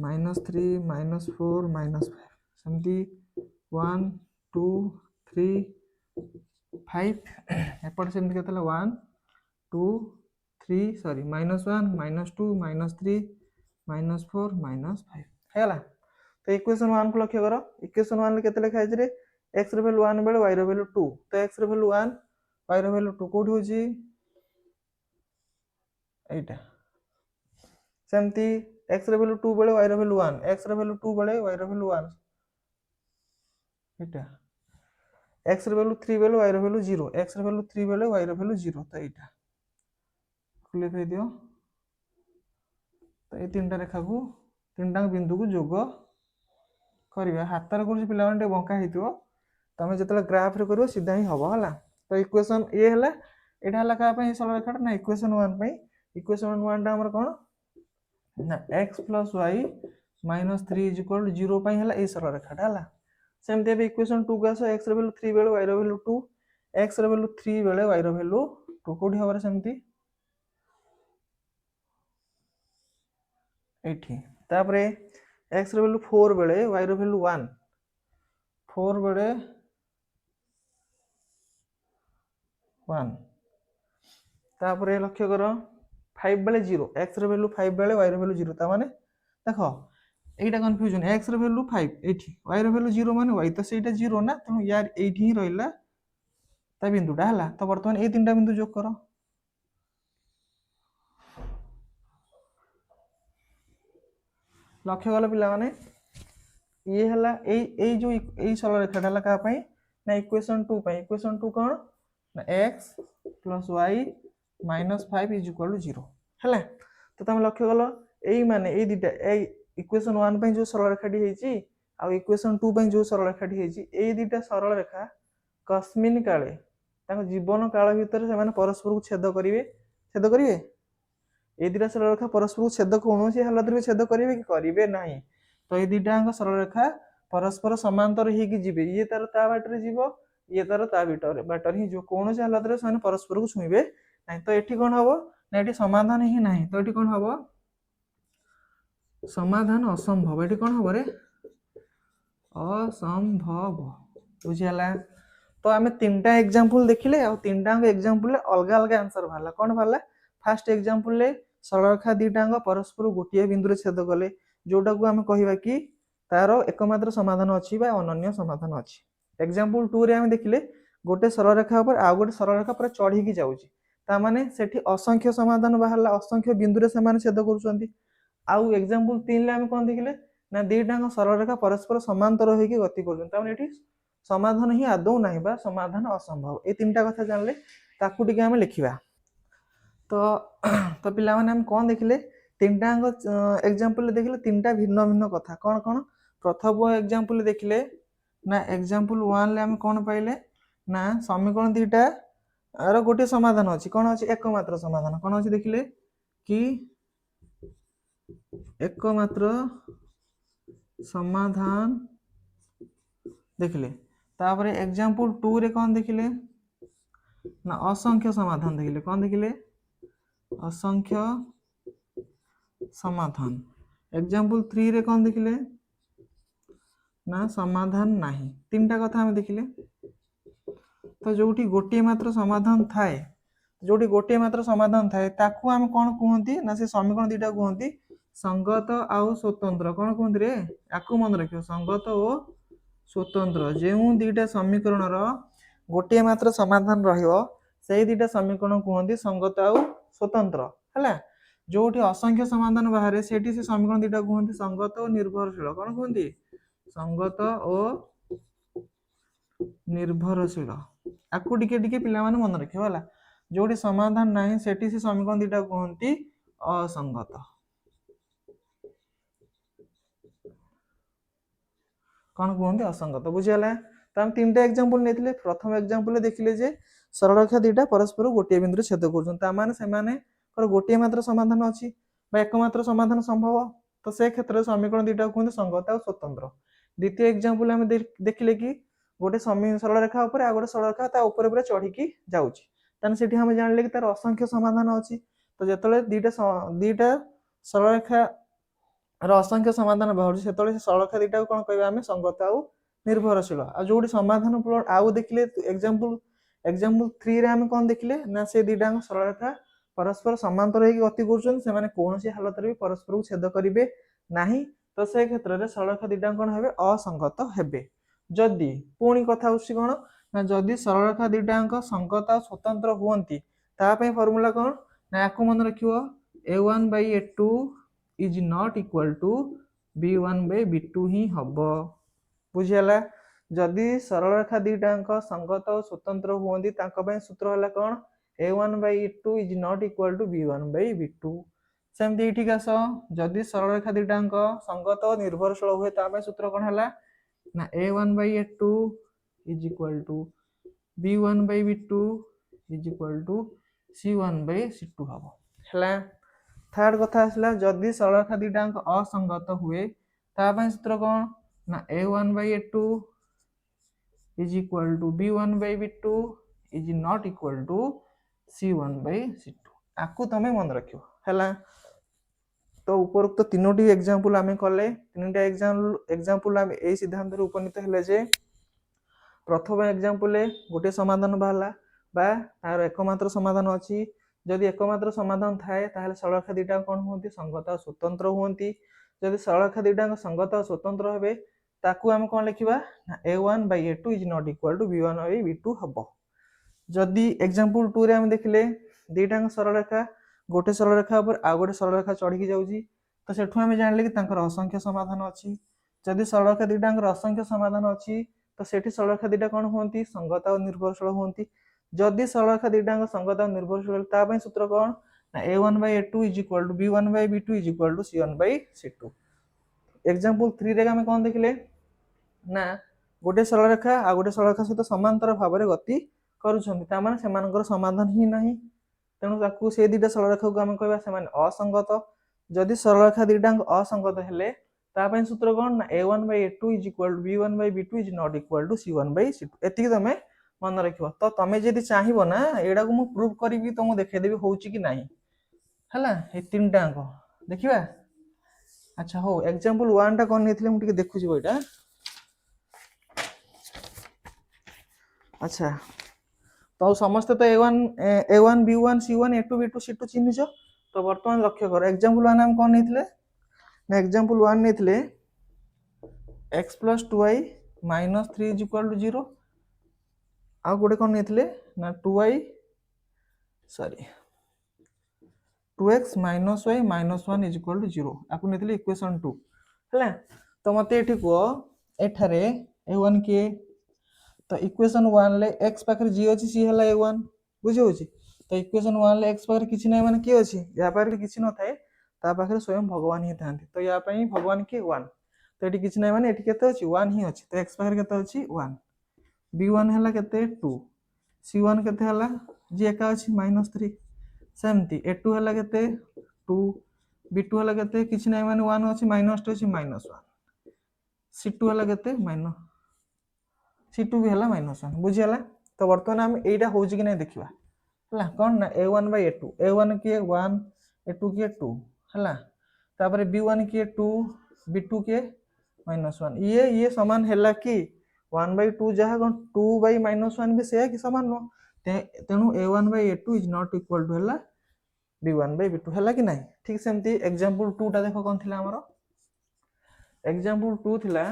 -3 -4 -5 सेमती 1 2 3 5 एपर सेम केतला 1 2 3 सॉरी -1 -2 -3 -4 -5 हैला तो इक्वेशन 1 को लक्ष्य करो इक्वेशन 1 ले केते लिखा है रे x रे वैल्यू 1 बेले y रे वैल्यू 2 तो x रे वैल्यू 1 y रे वैल्यू 2 कोठी होजी एटा सेमती x रे वैल्यू 2 बेले y रे वैल्यू 1 x रे वैल्यू 2 बेले y रे वैल्यू 1 एटा x रे वैल्यू 3 बेले y रे वैल्यू 0 x रे वैल्यू 3 बेले y रे वैल्यू 0 तो एटा क्लियर दियो तो ए तीनटा रेखा को तीनटा बिंदु को जोग करिया हातर कुछ पिला माने बंका हेतियो तमे जतले ग्राफ रे करियो सीधा ही हबो हला तो इक्वेशन ए हला एटा हला का पे सरल रेखा ना इक्वेशन 1 पे इक्वेशन 1 टा हमर कोन ना x + y - 3 = 0 पे हला ए सरल रेखा टा हला सेम ते इक्वेशन 2 का x रे वैल्यू 3 बेले y रे वैल्यू 2 x रे वैल्यू 3 बेले y रे वैल्यू 2 कोठी हबरे सेमती एठी तापरे x रे वैल्यू 4 बेले y रे वैल्यू 1 4 बेले 1 तापरे लक्ष्य करो 5 बेले 0 x रे वैल्यू 5 बेले y रे वैल्यू 0 ता माने देखो एटा कंफ्यूजन x रे वैल्यू 5 एठी y रे वैल्यू 0 माने y तो सेटा 0 ना त यार एठी ही रहिला ता बिंदुटा हला तो वर्तमान ए तीनटा बिंदु जोग करो लक्ष्य गला पिला माने ये हला ए जो सरल रेखा हला का पई ना इक्वेशन 2 पई इक्वेशन 2 कोन ना x plus y minus 5 is equal to 0 हैला। तो तुम लक्ष्य कल एई माने एई दिटा ए इक्वेशन 1 पे जो सरल रेखाटी हेची आ इक्वेशन 2 पे जो सरल रेखाटी हेची एई दिटा सरल रेखा कस्मिन काले ताको जीवन काल भितर से माने परस्पर को छेद करिवे ए दिटा सरल रेखा परस्पर को छेद कोनोसी हालत रे छेद करिवे कि करिवे नाही। तो ए दिटांग सरल रेखा परस्पर समांतर ही कि जीवे ये तार ता बाटरे जीवो ये तार ता बाटर ही जो कोनोसी हालत रे माने परस्पर को छुइबे नाही। तो एठी कोन हबो ना एठी समाधान ही नाही। तो एठी कोन हबो समाधान असंभव। एठी कोन हबो रे असंभव बुझियाला। तो आमे तीनटा एग्जांपल देखिले आ तीनटा एग्जांपल अलग अलग आंसर भाला कोन भाला फर्स्ट एग्जांपल ले सरल रेखा दीटांग परस्पर गोटे बिंदु छेद कले जोटा को आम कहिबा कि तार एकमात्र समाधान अछि बा अनन्य समाधान अछि। एग्जांपल 2 रे आम देखिले गोटे सरल रेखा पर आ गोटे सरल रेखा पर चढ़ी की जाउची ता माने सेठी असंख्य समाधान बाहरला असंख्य बिंदु रे समान छेद करूछंती। आउ एग्जांपल 3 ले आम कोन देखिले ना दीटांग सरल रेखा परस्पर समांतर होई की गति करूछन ता माने एठी समाधान ही आदौ नाही बा समाधान असंभव। ए तीनटा कथा जानले ताकू टिके आम लिखिबा। तो पिला माने हम कोन देखिले तीनटा एग्जांपल देखिले तीनटा भिन्न भिन्न कथा कोन कोन प्रथम एग्जांपल देखिले ना एग्जांपल 1 ले हम कोन पाइले ना समीकरण दीटा आर गोटे समाधान अछि कोन अछि एकमात्र समाधान कोन अछि देखिले कि एकमात्र समाधान देखिले। तापरे एग्जांपल 2 रे कोन देखिले ना असंख्य समाधान देखिले कोन देखिले असंख्य समाधान। एग्जांपल 3 रे कोन देखिले ना समाधान नाही। तीनटा कथा हम देखिले। तो जोटी गोटे मात्र समाधान थाए जोटी गोटे मात्र समाधान थाए ताकू हम कोन कहंती ना से समीकरण दीटा कहंती संगत आउ स्वतंत्र कोन कहंती रे आकू मन रखियो संगत ओ स्वतंत्र। जेउ दीटा समीकरण रो गोटे मात्र समाधान रहियो सेही दीटा समीकरण कहंती संगत आउ स्वतंत्र हैला। जोटी असंख्य समाधान बाहर सेठी से समीकरण दीटा कहंती संगत और निर्भरशील कोन कहंती संगत और निर्भरशील। आकू टिके टिके पिला माने मन रखियो होला जोटी समाधान नाही सेठी से समीकरण दीटा कहंती असंगत कोन कहंती असंगत बुझियाला। त हम तीनटा एग्जांपल नेथिले प्रथम एग्जांपल देखिले जे सरल रेखा दीटा परस्पर गोटे बिंदु छेद करछन ता माने से माने पर गोटे मात्र समाधान अछि बा एकमात्र समाधान संभव। तो से क्षेत्र समीकरण दीटा कहंती संगत और स्वतंत्र। द्वितीय एग्जांपल हम देखिले कि गोटे सरल रेखा ऊपर आ गोटे सरल रेखा ता ऊपर ऊपर चढ़ी की जाउची तने सेठी हम जानले कि तार असंख्य समाधान अछि। तो जेतले दीटा सरल रेखा र असंख्य समाधान बाहुची सेतले सरल रेखा दीटा कोन कहबा हमें संगत आउ निर्भरशील। आ जोटी समाधान प्लॉट आउ देखिले एग्जांपल 3 रे हम कोन देखिले ना से दीटा सरल रेखा परस्पर समांतर होई गति करछन से माने कोनोसी हालत रे परस्पर को छेद करिवे नाही। तो से क्षेत्र रे सरल रेखा दीटा कोन हेबे असंगत हेबे। जदि पुणी कथा होसी कोन ना जदि सरल रेखा दीटा संगत आ स्वतंत्र होंती ता पे फार्मूला कोन ना आकु मन रखियो a1/a2 is not equal to b1/b2 ही हबो बुझियाला। जदि सरल रेखा दीटा संगत और स्वतंत्र होंती तांका पे सूत्र हला कोन a1/a2 is not equal to b1/b2। सेमती एठी कास जदि सरल रेखा दीटा संगत और निर्भरशील हुए ता पे सूत्र कोन हला ना a1/a2 is equal to b1/b2 is equal to c1/c2 हबो हैला। थर्ड कथा आसला जदि सरल रेखा दीटा असंगत हुए ता पे सूत्र कोन ना a1/a2 is equal to b1/b2 is not equal to c1/c2। आकू तमे मन रखियो हैला। तो उपरोक्त तो तीनोटी एग्जांपल आमे कले तीनटा एग्जांपल आमे ए सिद्धांत रे उपनीत हेले जे प्रथम एग्जांपल गोटे समाधान बाहला बा तार एकमात्र समाधान अछि। जदि एकमात्र समाधान थाए ताहले सरल रेखा दीटा कोन होंती संगत और स्वतंत्र होंती। जदि सरल रेखा दीटा संगत और स्वतंत्र हेबे ताकू हम कोन लिखिबा a1/a2 is not equal to b1/b2 हबो। जदि एग्जांपल 2 रे हम देखिले दीटा सरल रेखा गोटे सरल रेखा ऊपर आ गोटे सरल रेखा चढ़ी की जाउची तो सेठु हम जानले कि तांकर असंख्य समाधान अछि। जदि सरल रेखा दीटा असंख्य समाधान अछि तो सेठी सरल रेखा दीटा कोन होंती संगत और निर्भरशील होंती। जदि सरलरेखा दुईटाक संगत और निर्भरशील ताप सूत्र कौन ना a1/a2 is equal to b1/b2 is equal to c1/c2। Example 3 रे हम कौन देखिले ना गोटे सरलरेखा आ गोटे सरलरेखा सहित समांतर भाव में गति करुछंती ता माने सेमानकर समाधान ही नहीं तेणु ताकू से दुईटा सरलरेखा को हम कहबा से माने असंगत। जदि सरलरेखा दुईटाक असंगत हेले तापई सूत्र कौन ना a1/a2 is equal to b1/b2 is not equal to c1/c2। एतिक तमे मन रखिबो। तो तमे जदि चाहिबो ना एडा को मु प्रूफ करबी तुमको देखै देबी होउची कि नाही हला ए तीनटा अंक देखिबा। अच्छा हो एग्जांपल 1 टा कोन नेथिले मु टिके देखुची बोइटा। अच्छा तो समस्त तो a1 b1 c1 a2 b2 c2 चिन्हिछ। तो वर्तमान लक्ष्य कर एग्जांपल 1 हम कोन नेथिले ना एग्जांपल 1 नेथिले x + 2y - 3 = 0 आ गोटे कोन नेथिले ना 2x - y - 1 = 0 आकु नेथिले इक्वेशन 2 हला। तो मते एठी को एठारे a1 के तो इक्वेशन 1 ले x पाखर जी अछि सी हला a1 बुझे होछि। तो इक्वेशन 1 ले x पाखर किछि नै माने के अछि या पाखर किछि न थाए ता पाखर स्वयं भगवान ही थांती। तो या पई भगवान के 1 तो एठी किछि नै माने एठी केते अछि 1 ही अछि। तो x पाखर केते अछि 1 b1 हला केते 2 c1 केते हला जी एका अछि -3 सेमती a2 हला केते 2 b2 हला केते किछि नै माने 1 अछि -2 अछि -1 c2 हला केते c2 भी हला -1 बुझी हला। तो वर्तमान हम एटा होउची कि नै देखिबा हला कोन ना a1/a2 a1 के 1 a2 के 2 हला तापर b1 के 2 b2 के -1 ये समान हला कि 1/2 जहा कोन 2/-1 भी से कि समान न तेनु a1/a2 is not equal to हला b1/b2 हला कि नै। ठीक सेमती एग्जांपल 2 टा देखो कोन थिला हमरो एग्जांपल 2 थिला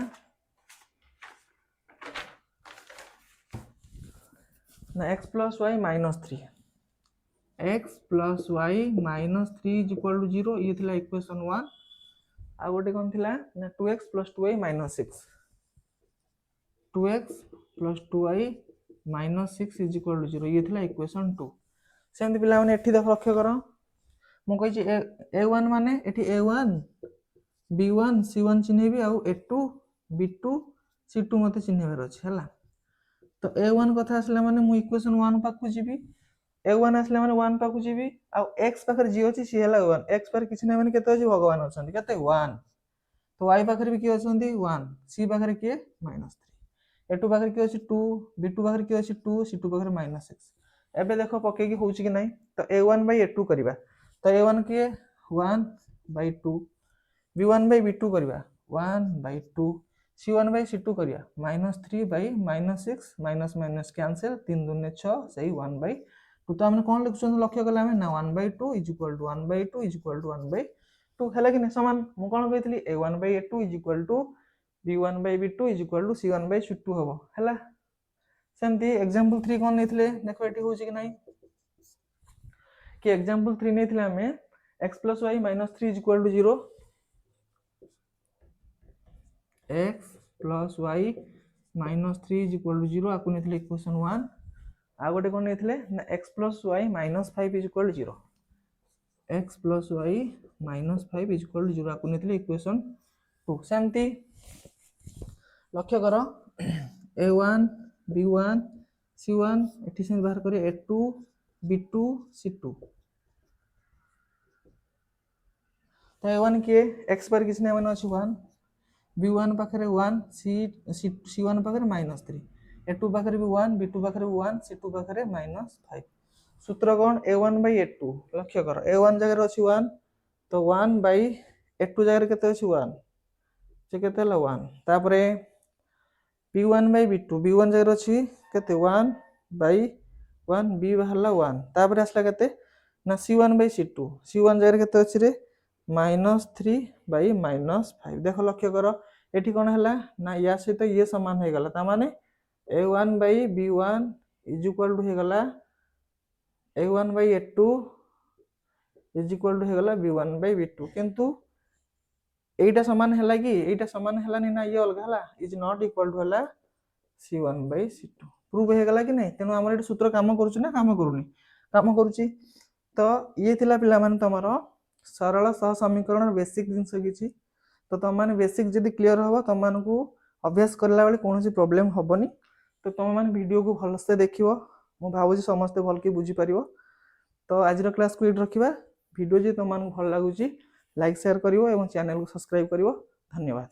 ना x + y - 3 x + y - 3 = 0 ये थिला इक्वेशन 1 आ गोटे कोन थिला ना 2x + 2y - 6 2x + 2y - 6 = 0 ये थिला इक्वेशन 2। सेमती पिला माने एठी देखो लक्ष्य करो मु कहि छी a1 माने एठी a1 b1 c1 चिन्हेबी आ a2 b2 c2 मते चिन्हेबार अछि हला। तो a1 कथा आसला माने मु इक्वेशन 1 पाखु जीबी a1 आसला माने 1 पाखु जीबी आ x पाखर जी अछि सी हला 1 x पर किछि नै माने केते अछि भगवान अछंती केते 1 तो y पाखर भी कि अछंती 1 c पाखर के -3 a2 पाखर कि अछि 2 b2 पाखर कि अछि 2 c2 पाखर -6 एबे देखो पके कि होउची कि नै। तो a1/a2 करिबा तो a1 के 1/2 b1/b2 करिबा 1/2 c1/c2 करिया -3/-6 माइनस कैंसिल 3 दूने 6 सही 1/2 तो हमने कोन लिखछन लक्ष्य कला में ना 1/2 = 1/2 = 1/2 हैला कि नै समान मु कोन कहितली a1/a2 = b1/b2 = c1/c2 होबो हैला। सेमती एग्जांपल 3 कोन नेथिले देखो एठी होउची कि नै कि एग्जांपल 3 नेथिले हमें x + y - 3 = 0 x + y - 3 = 0 आकु नेथिले equation 1 आ गोटे कोन नेथिले ना x + y - 5 = 0 x + y - 5 = 0 आकु नेथिले equation 2। सेमती लक्ष्य करो a1 b1 c1 एठी से बाहर करे a2 b2 c2 तो a1 के x पर किछ नै माने अछि 1 b1 पाखरे 1 c1 पाखरे -3 a2 पाखरे भी 1 b2 पाखरे 1 c2 पाखरे -5 सूत्र कोन a1/a2 लक्ष्य करो a1 जगह अछि 1 तो 1/a2 जगह केते अछि 1 से केते हला 1 तापरे b1/b2 b1 जगह अछि केते 1/1 b हला 1 तापरे असला केते ना c1/c2 c1 जगह केते अछि रे -3/-5 देखो लक्ष्य करो एठी कोन हला ना या से तो ये समान हे गला ता माने a1/b1 = हे गला a1/a2 = हे गला b1/b2 किंतु एटा समान हला कि एटा समान हला नि ना ये अलग हला इज नॉट इक्वल टू हला c1/c2 प्रूव हो गला कि नहीं तेणु आम ये सूत्र काम करुच्ची ना काम करूनी काम करुच्ची तो ये थिला पिला माने तमर सरल सह समीकरण बेसिक जिनस किछि तो तुम मैंने बेसिक जब क्लीयर हम तुम मानक अभ्यास करला बेले कौन प्रोब्लेम हेनी तो तुम मैंने वीडियो को भलसे देख मु भावुँ समस्ते भल कि बुझीपर तो आज क्लास को ये रखा वीडियो जी तुम भल लगुच लाइक शेयर कर चैनल को सब्सक्राइब कर धन्यवाद।